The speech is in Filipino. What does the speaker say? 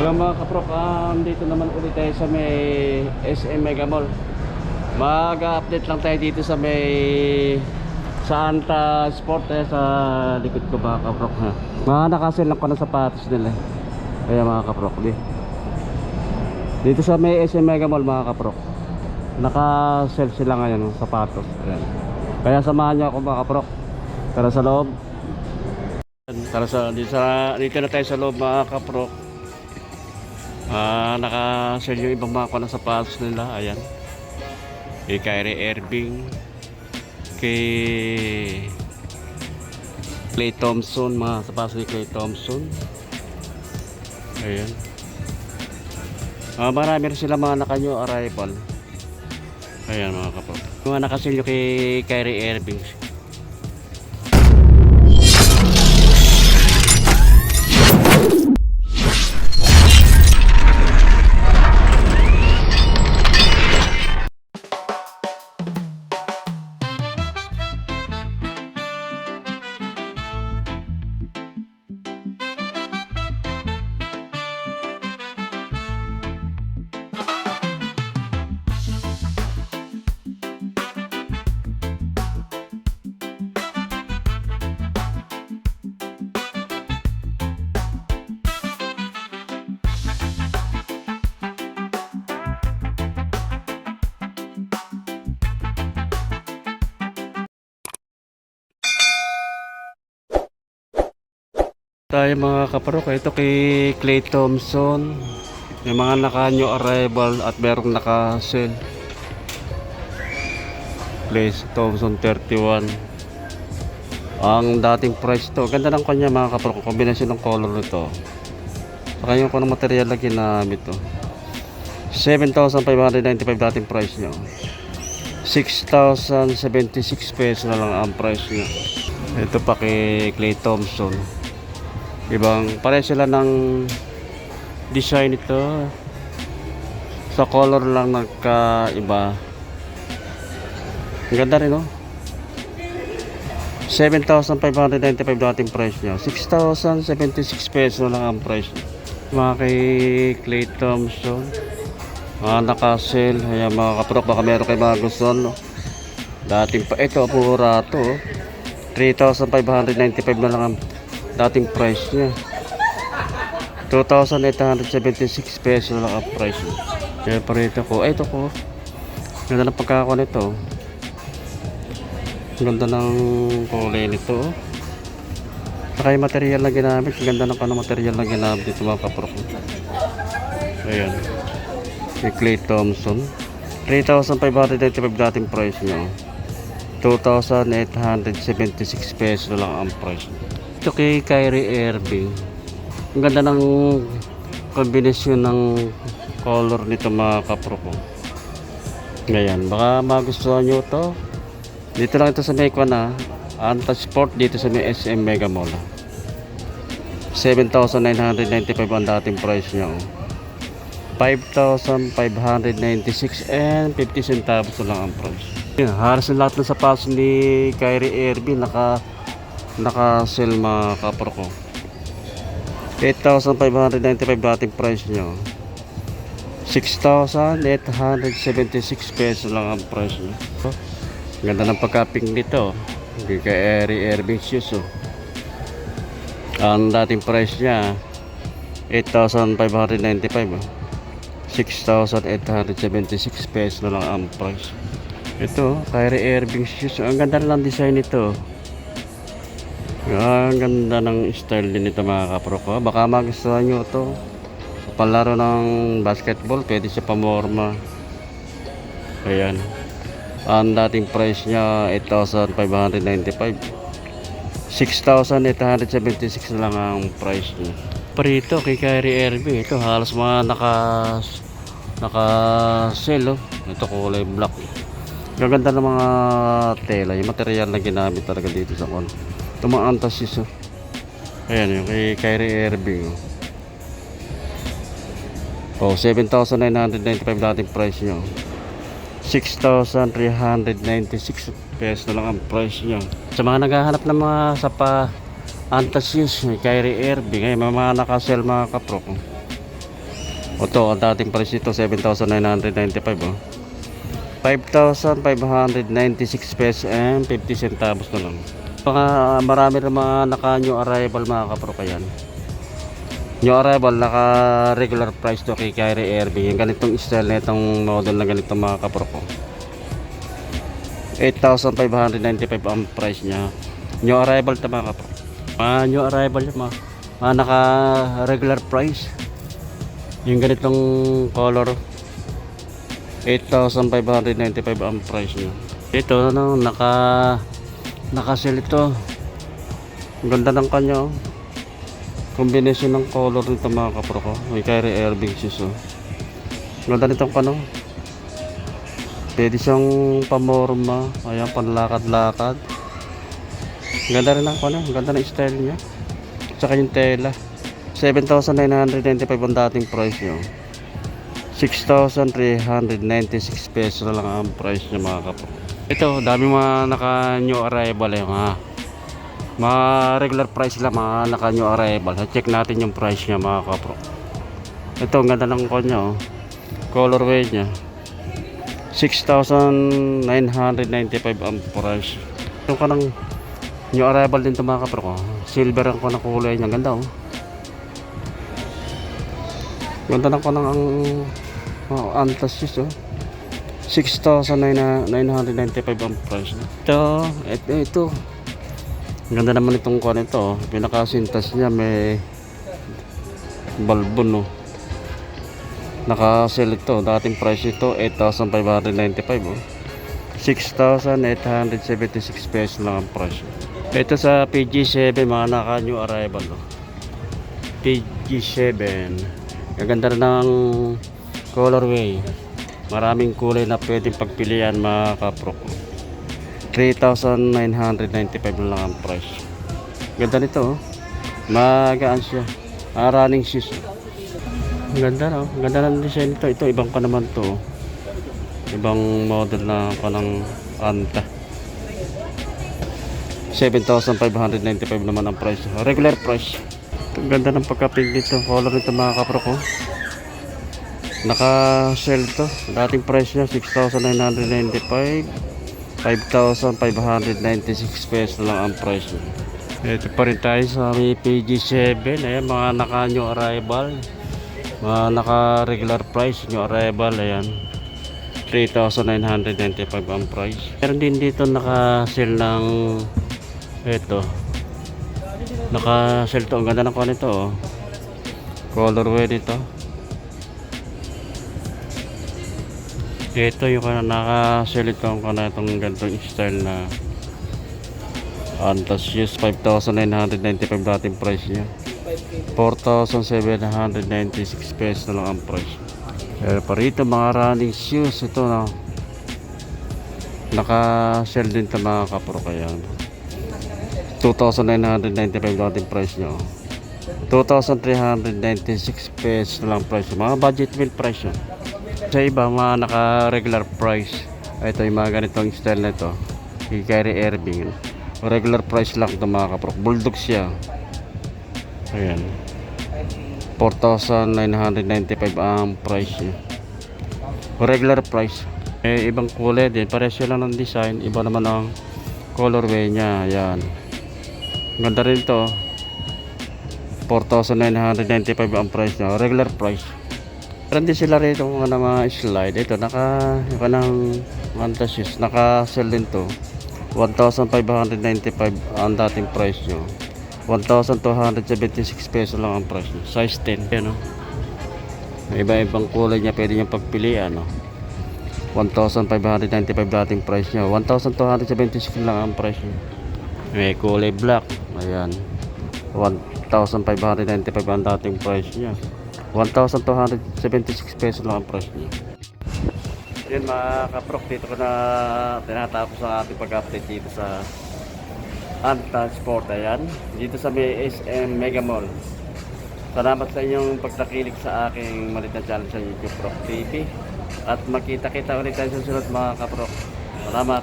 Hello mga kaprok, dito naman ulit tayo sa may SM Mega Mall. Mag-update lang tayo dito sa may Santa Sport sa likod ko mga kaprok ha. Nakasell lang ko ng sapatos nila. Kaya mga kaprok dito sa may SM Mega Mall mga kaprok, naka-sell sila ngayon ng sapatos. Ayan. Kaya samahan nyo ako mga kaprok. Tara sa loob. Dito na tayo sa loob mga kaprok. Naka-sell yung ibang mga ng sapatos nila. Ayan, kay Kyrie Irving, kay Klay Thompson, mga sapatos ni Klay Thompson. Ayan, marami rin sila mga naka-new arrival. Ayan mga kapag mga naka-sell yung kay Kyrie Irving. Tayo mga kaparok, ito kay Klay Thompson, yung mga naka-new arrival at merong naka-sell. Klay Thompson 31. Ang dating price to, ganda ng kanya mga kaparok, kombinasyon ng color nito. Saka yung kung material na ginamit to, 7,595 dating price nyo, 6,076 pesos na lang ang price nyo. Ito pa kay Klay Thompson, ibang pare sila ng design ito, sa color lang nagkaiba. Ang ganda rin no, 7,595 dating price niya, 6,076 pesos lang ang price niya. Mga kay Klay Thompson, mga naka-sell. Ayan mga kaprok, baka meron kayo mga gusto no? Dating pa ito, pura to 3,595 na lang ang dating price niya, 2,876 pesos lang ang price niya. Kaya parito ko, ito ko, ganda ng pagkakakuha nito, ganda ng kulay nito, saka yung material na ginamit, ganda ng material na ginamit dito mga kaprok. Ayan, yung Klay Thompson, 3,595 dating price niya, 2,876 pesos lang ang price niya. Ito kay Kyrie Irving, ang ganda ng kombinasyon ng color nito mga kapro ko. Ngayon, baka magustuhan nyo ito. Dito lang ito sa Mekwa na Anta Sport, dito sa may SM Mega Mall. 7,995 ang dating price nyo, 5,596 and 50 centavos lang ang price. Halos lahat ng sapatos ni Kyrie Irving naka-sell mga kapro ko. 8,595 dating price nyo, 6,876 pesos lang ang price nyo. Ganda ng pagka-pink nito, kay Kyrie Irving shoes ang dating price nya 8,595, 6,876 pesos na lang ang price. Ito Kyrie Irving shoes, ang ganda lang design nito. Ang ganda ng style din ito mga kapro ko. Baka magustuhan nyo ito sa palaro ng basketball, pwede siya pamorma. Ayan, ang dating price nya 8,595, 6,876 lang ang price nya. Parito kay Kyrie Irving, ito halos mga naka-sell ito kulay black. Gaganda ng mga tela, yung material na ginamit talaga dito sa kon. Ito mga antasis ayan yung kay Kyrie Irving 7,995 dating price nyo, 6,396 pesos na lang ang price nyo. Sa mga naghahanap ng mga sapa Antas shoes, Kyrie Irving, may mga nakasell mga kaprok. Ito, ang dating price ito, 7,995 oh. 5,596 pesos and 50 centavos na lang. Mga marami rin mga naka-new arrival mga kapro yan. New arrival, naka regular price to kay Kyrie Irving. Yung ganitong style na itong model na ganito mga kapro ko. 8,595 ang price niya. New arrival ito mga kapro. New arrival yun mga naka regular price. Yung ganitong color 8,595 ang price niya. Ito ano, naka-sell ito. Ang ganda ng kanya oh. Combination ng color nito mga kapro ko. May Kyrie Irving shoes oh. Ang ganda nitong kano. Pwede siyang pamorma. Ayan, panlakad-lakad. Ang ganda rin ng kano. Ang ganda ng style niya. Tsaka yung tela. 7,995 ang dating price niya. 6,396 pesos na lang ang price niya mga kapro. Ito, dami mga naka new arrival eh, mga regular price lang, mga naka new arrival. Check natin yung price niya mga kapro. Ito, ang ganda ng kanya oh. Colorway niya 6,995 ang price. Ito ka ng new arrival din ito mga kapro ko. Silver ang kanang kulay niya, ganda oh. Ganda ng kanang antas shoes oh. 6,995 ang price. Ito. Ang ganda naman itong kuha nito. Pinakasintas niya may balbon no. Naka-sell ito. Dating price ito 8,595 oh. 6,876 pesos lang ang price. Ito sa PG7 mga naka-new arrival oh. PG7. Ang ganda rin ng colorway. Maraming kulay na pwedeng pagpilian mga kapro. 3,995 lang ang price. Ganda nito oh. Magaan siya. Running shoes. Ganda no. Ganda ng design nito. Ito ibang pa naman to. Ibang model na panang Anta. 7,595 naman ang price. Regular price. Ganda ng pagka-print dito. Color nito mga kapro ko. Naka-sell to. Dating price niya 6,995. 5,596 pesos lang ang price niya. Ito pa rin tayo sa may PG7. Ayan, mga naka-new arrival. Mga naka-regular price. New arrival. Ayan. 3,995 ang price. Meron din dito naka-sell ng ito. Naka-sell to. Ang ganda ng kuha nito oh. Colorway dito. Ito yung naka-sell ito ang itong ganitong style na Antas shoes. 5,995 dating price niya. 4,796 pesos na lang ang price. Pero pa rito mga running shoes ito no. Naka-sell din ito mga kapro kaya 2,995 dating price niya. 2,396 pesos na lang price. Mga budget meal price yun. Sa iba mga naka-regular price. Ito yung mga ganitong style na ito. Kay Kyrie Irving. Regular price lang ito mga kapro. Bulldog siya. Ayan. 4,995 ang price niya. Regular price. Ibang kulay din. Pares lang ng design. Iba naman ang colorway niya. Ayan. Ganda rin ito. 4,995 ang price niya. Regular price. Meron din sila rito kung ano mga slide. Ito yung kanang Antas, naka-sell din to. 1,595 ang dating price nyo. 1,276 pesos lang ang price nyo. Size 10. Yan, no? Iba-ibang kulay niya pwede nyo pagpilian. No? 1,595 dating price nyo. 1,276 lang ang price nyo. May kulay black. Ayan. 1,595 ang dating price niya. 1,276 pesos lang ang price niya. Yun mga kaprok, dito ko na tinatapos ang ating pag-update dito sa Anta Sport. Ayan, dito sa may SM Mega Mall. Salamat sa inyong pagtakilik sa aking maliit na channel sa YouTube Prok TV. At makita-kita ulit tayo sa sunod mga kaprok. Salamat.